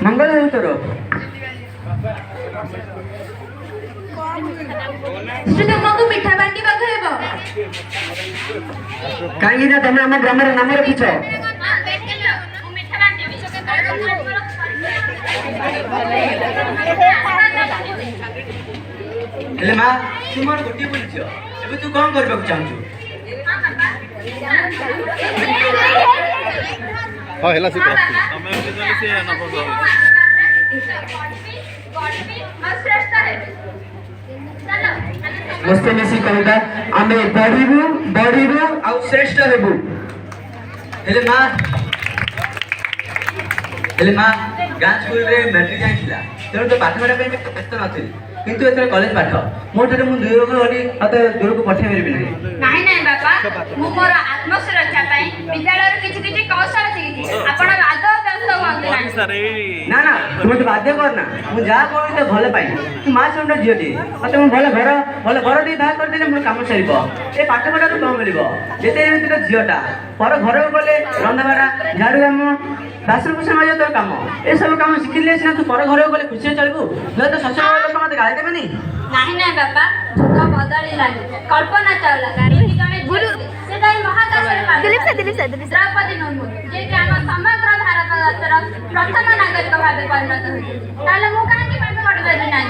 मंगल हो तोर तुमको मिठा बांटी हेबो कहीं तुम आम ग्राम नाम रखिछ हेले माँ तू मोर गोटे बोली झील एबे तू कौन करबा चाहछु हाँ हेला से हमें जल्दी से ना पड़ो मस्ते मिसी कहता आमे बढ़ीबू आ श्रेष्ठ हेबू हेले माँ गाँ स्कूल रे मैट्रिक जाइथिला तेणु तो पाठ पढ़ा व्यस्त नथिली किंतु एथर कॉलेज पाठ मोठे मु दूर को हली अते दूर को पठे परिबि नहीं नहीं बाबा मु मोर आत्मसुरक्षा पई विद्यालय रे किछि कौशल शिखिछि आपण आदौ व्यस्त हुअंतु ना तुम तो बाध्य करना मु जा कोई तो भले पाई तू मां सुंड झियोटी मते मु भले घर दे बाहर कर देले मोर काम सरीबो ए पाठ पढ़ा तो मिलिबो जेते तो झियोटा पर घर को गले रंधा बाड़ा झाड़ू काम बासन कुसन मारियो तोर काम ए सब काम शिखिले सिना तू पर घर को गले खुशी चलबू न तो ससुर लोक मते गाली देबेनी नहीं नहीं बाबा जुग बदली लागे कल्पना चावला गाड़ी जने गुरु से दाई महाकाश रे दिलीप से द्रौपदी मुर्मू जे कि हम समग्र भारत वर्षर प्रथम नागरिक भाबे परिणत होइछि ताले मु काहे कि पाठ पढ़ि पारि नाही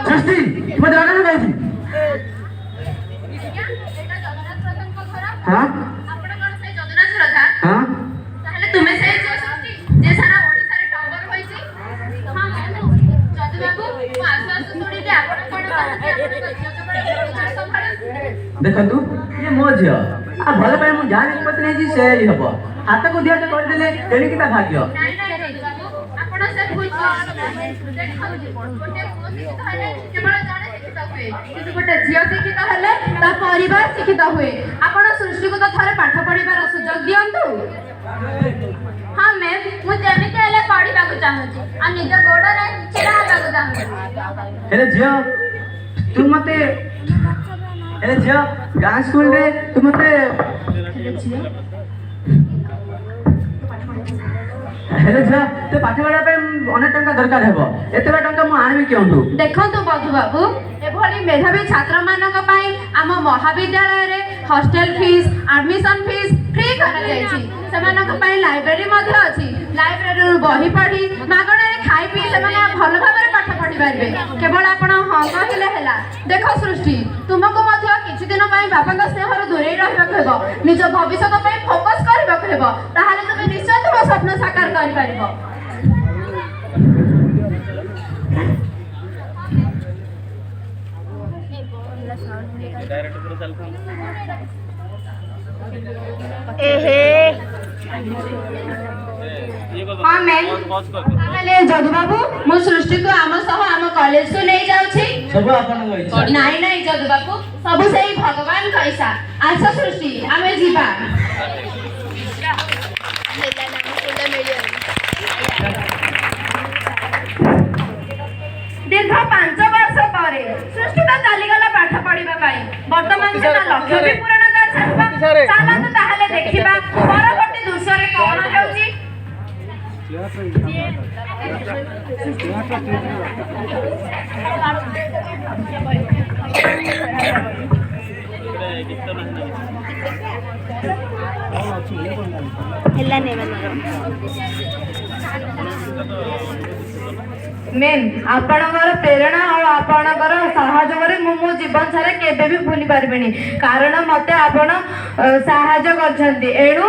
सृष्टि तुम जाना ना गाइछि एटा जगन्नाथ प्रधान को घर हां आपण कोन से जगन्नाथ प्रधान हां ताले तुमे से जे सृष्टि जे सारा ओडिसा रे टॉपर होइछि हां जदि बाबू मु आश्वास सुनिले आपण कोन देखु ये मो झी आ भल पाए मु जान निष्पत्ति नहीं जी से ही हबो हाथ को दिया तो कर देले तेणी किता भाग्य आपण से पूछ गोटे केवल जाने शिक्षित हुए किंतु गोटे झियो शिक्षित हेले ता परिवार शिक्षित हुए आपण सृष्टि को तो थरे पाठ पढ़िबार सुযোগ दियंतु हां मैम मु जेमिति हेले पढ़िबा को चाहूची आ निज गोड़ रे छिड़ा हेबा को चाहूची हेले झियो तू मते हेले झियो गां स्कूल रे तू मते हेले झियो तो पाठ पढ़ा पे अनेक टंका दरकार हेबो एतबा टंका मु आनबी केउंटू देखंतु बधु बाबू एभली मेधावी छात्र मानक पई आम महाविद्यालय रे hostel fees admission fees free करा जायछि सेमानक पई लाइब्रेरी मध्ये अछि लाइब्रेरी रू बही पढ़ी मागणा रे खाई पी सेमाने भल भाबरे पाठ पढ़ी पारबे केवल आपण हां कहिले हेला देखो सृष्टि तुमको मध्ये किछि दिन पई बापाक स्नेह रो दूरे रहबा हेबो निज भविष्य पई फोकस करबा हेबो ताहाले तुमे निश्चय तुम स्वप्न साकार करि पारिबो डायरेक्ट करो चल हाँ मैम ताले जदु बाबू मु सृष्टि को आम सह आम कॉलेज को नहीं जाउछि सब आपन गइछ नहीं नहीं जदु बाबू सब सेही भगवान कैसा आस सृष्टि आमे जीवा दीर्घ 5 वर्ष परे सृष्टि तो चली गला पाठ पढ़िबा पाई वर्तमान से लक्ष्य भी पूर्ण कर सकबा चालत ताहाले देखिबा परवर्ती दृश्य रे कोन हेउची हेला ने मनरो मेन आपणकर प्रेरणा और आपणकर सहयोग मो जीवन सारे केबे भी भूली पारबेनी कारण मते आपण सहायता करछंती एणु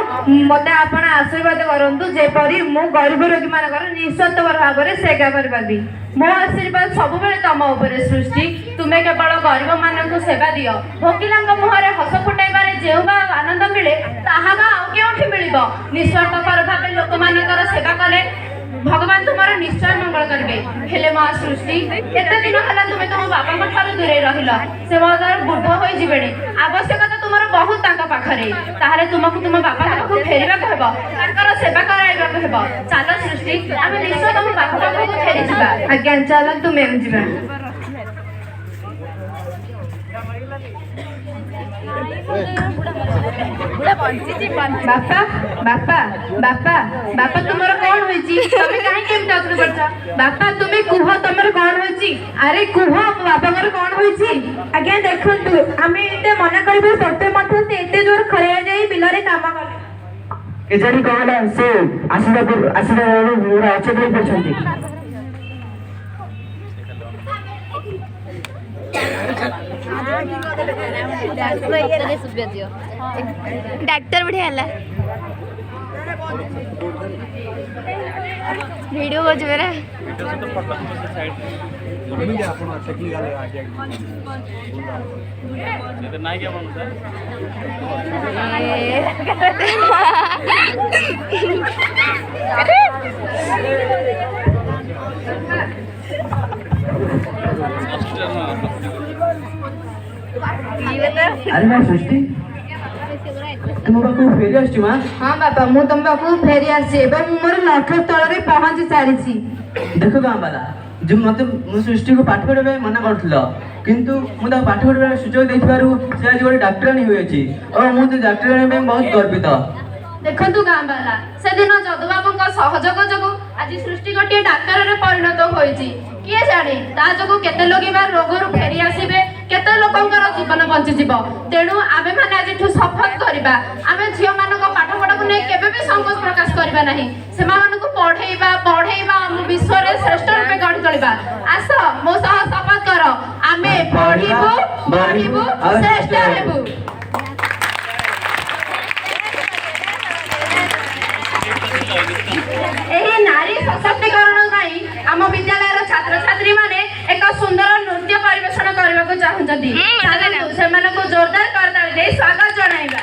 मते आपण आशीर्वाद करंतु जेपरी मो गरीब रोगी मानकर निस्वार्थ भाव में सेवा कर पाबी मो आशीर्वाद सब बेले तम ऊपर सृष्टि तुमे केवल गरीब मानक सेवा दियो भोकिलांग मुहरे हस फुटाइबारे जेउ बा आनंद मिले ताहा बा केउठी मिलिबो निस्वार्थ भाव लोक मानकर सेवा कले भगवान तुम्हारा निश्चय मंगल करबे हेले मां सृष्टि एते दिन हला तुमे तुम बापा को ठारे दूरे रहिला से मदर बुढ़ होई जिबेनी आवश्यकता तुम्हारा बहुत ताका पाखरे ताहाले तुमको तुम बापा को फेरिबा कहबो ताकर सेवा कराइबा कहबो चलो सृष्टि आमे निश्चय तुम बापा को फेरि जिबा आज्ञा चलो तुमे जिबा बापा बापा बापा बापा तुम्हारा कौन होइची तमे काहे केम डाक्टर बच्चा ବାପା ତୁମେ କୁହ ତମର କଣ ହୋଇଛି? ଆରେ କୁହ ବାପାଙ୍କର କଣ ହୋଇଛି? ଆଜ୍ଞା ଦେଖନ୍ତୁ ଆମେ ଏତେ ମନା କରିବା ସତ୍ତ୍ୱେ ମଧ୍ୟ ସେ ଏତେ ଜୋର ଖରାରେ ଯାଇ ବିଲରେ କାମ କଲେ। କେଜାଣି କଣ ହେଲା ସେ ଆସିବା ବେଳୁ ପୁରା ଅଚେତ ହେଇ ପଡିଛନ୍ତି। डाक्टर बढ़िया है वीडियो को मेरा नहीं क्या बनू सर अरे मैं सृष्टि तुम पाखु फेरी आसची माँ ହଁ ବାପା ମୁଁ ତମ ପାଖକୁ ଫେରି ଆସିଛି ଏବଂ ମୁଁ ମୋର ଲକ୍ଷ୍ୟ ସ୍ଥଳରେ ପହଞ୍ଚି ସାରିଛି। देख गाँ बाला जो मत सृष्टि को पाठ पढ़ा मना कर किंतु मुझे पाठ पढ़ा सुजोग देथिबारु से आज गोटे डाक्टराणी होइछि और मुझे डाक्टराणी में बहुत गर्वित। ଦେଖନ୍ତୁ ଗାଁ ବାଲା ସେଦିନ ଯଦୁବାବୁଙ୍କ ସହଯୋଗ ଯୋଗୁଁ ଆଜି ସୃଷ୍ଟି ଗୋଟିଏ ଡାକ୍ତରରେ ପରିଣତ ହୋଇଛି। କିଏ ଜାଣେ ତା ଯୋଗୁଁ କେତେ ଲୋକ ବା ରୋଗରୁ ଫେରି ଆସିବେ, କେତେ ଲୋକଙ୍କର ଜୀବନ ବଞ୍ଚିଯିବ। ତେଣୁ ଆମେମାନେ ଆଜିଠୁ ଶପଥ କରିବା ଆମେ ଝିଅମାନଙ୍କ ପାଠପଢ଼ାକୁ ନେଇ କେବେ ବି ସଂକୋଚ ପ୍ରକାଶ କରିବା ନାହିଁ। ସେମାନଙ୍କୁ ପଢ଼େଇବା ଆମ ବିଶ୍ୱରେ ଶ୍ରେଷ୍ଠ ରୂପେ ଗଢ଼ି ତୋଳିବା। ଆସ ମୋ ସହ ଶପଥ କର ଆମେ ପଢ଼ିବୁ ବଢ଼ିବୁ ଶ୍ରେଷ୍ଠ ହେବୁ। ଏହି ନାରୀ ସଶକ୍ତିକରଣ ପାଇଁ ଆମ ବିଦ୍ୟାଳୟର ଛାତ୍ରଛାତ୍ରୀ ମାନେ ଏକ ସୁନ୍ଦର ନୃତ୍ୟ ପରିବେଷଣ କରିବାକୁ ଚାହୁଁଛନ୍ତି। ସେମାନଙ୍କୁ ଜୋରଦାର କରତାଳି ଦେଇ ସ୍ୱାଗତ ଜଣାଇବା।